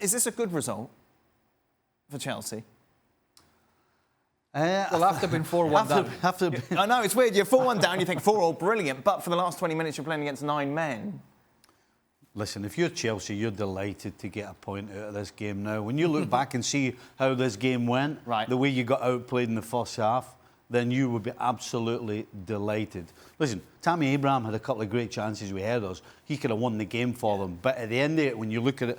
Is this a good result for Chelsea? They'll have to have been 4-1 down. I know, it's weird. You're 4-1 down, you think 4-all, brilliant. But for the last 20 minutes, you're playing against 9 men. Listen, if you're Chelsea, you're delighted to get a point out of this game now. When you look back and see how this game went, the way you got outplayed in the first half, then you would be absolutely delighted. Listen, Tammy Abraham had a couple of great chances with headers. He could have won the game for them. But at the end of it, when you look at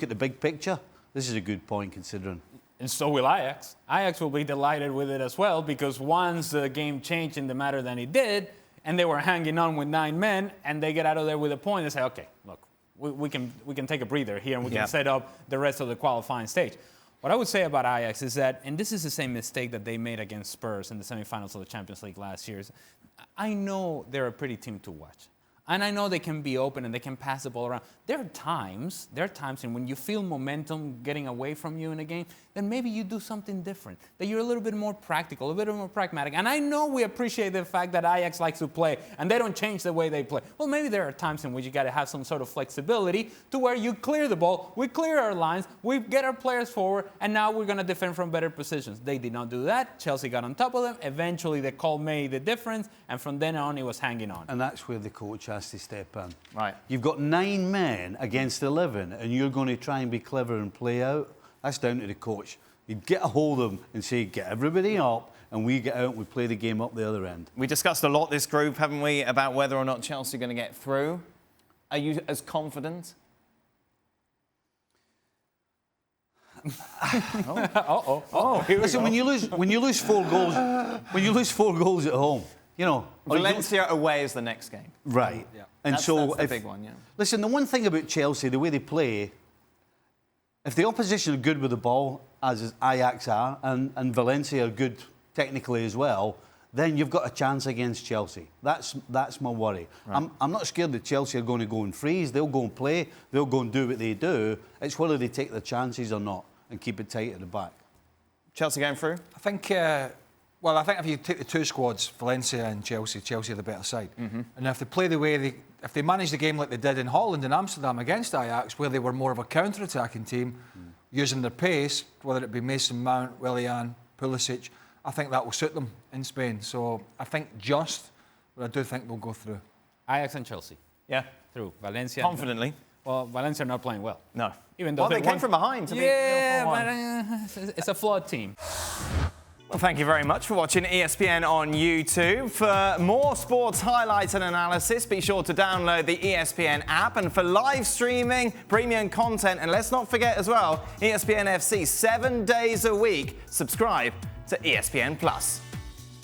the big picture, this is a good point considering. And so will Ajax. Ajax will be delighted with it as well, because once the game changed in the manner that it did, and they were hanging on with 9 men, and they get out of there with a point, they say, okay, look, we can take a breather here, and we can set up the rest of the qualifying stage. What I would say about Ajax is that, and this is the same mistake that they made against Spurs in the semifinals of the Champions League last year, I know they're a pretty team to watch. And I know they can be open and they can pass the ball around. There are times when you feel momentum getting away from you in a game, then maybe you do something different, that you're a little bit more practical, a bit more pragmatic. And I know we appreciate the fact that Ajax likes to play and they don't change the way they play. Well, maybe there are times in which you got to have some sort of flexibility to where you clear the ball, we clear our lines, we get our players forward, and now we're going to defend from better positions. They did not do that. Chelsea got on top of them. Eventually, the call made the difference, and from then on, it was hanging on. And that's where the coach has to step in. Right. You've got 9 men against 11, and you're going to try and be clever and play out. That's down to the coach. You'd get a hold of them and say, get everybody up, and we get out and we play the game up the other end. We discussed a lot this group, haven't we, about whether or not Chelsea are going to get through. Are you as confident? Listen, when you lose 4 goals at home, you know. Valencia away is the next game. Right. Yeah. And that's the big one, yeah. Listen, the one thing about Chelsea, the way they play, if the opposition are good with the ball, as Ajax are, and Valencia are good technically as well, then you've got a chance against Chelsea. That's my worry. Right. I'm not scared that Chelsea are going to go and freeze. They'll go and play. They'll go and do what they do. It's whether they take their chances or not and keep it tight at the back. Chelsea going through? I think if you take the 2 squads, Valencia and Chelsea are the better side. Mm-hmm. And if they play the way if they manage the game like they did in Holland and Amsterdam against Ajax, where they were more of a counter-attacking team, using their pace, whether it be Mason Mount, Willian, Pulisic, I think that will suit them in Spain. So I think but I do think they'll go through. Ajax and Chelsea. Yeah. Through. Valencia. Confidently. Well, Valencia are not playing well. No. Even though they came from behind to but it's a flawed team. Well, thank you very much for watching ESPN on YouTube. For more sports highlights and analysis, be sure to download the ESPN app. And for live streaming, premium content, and let's not forget as well, ESPN FC 7 days a week. Subscribe to ESPN+.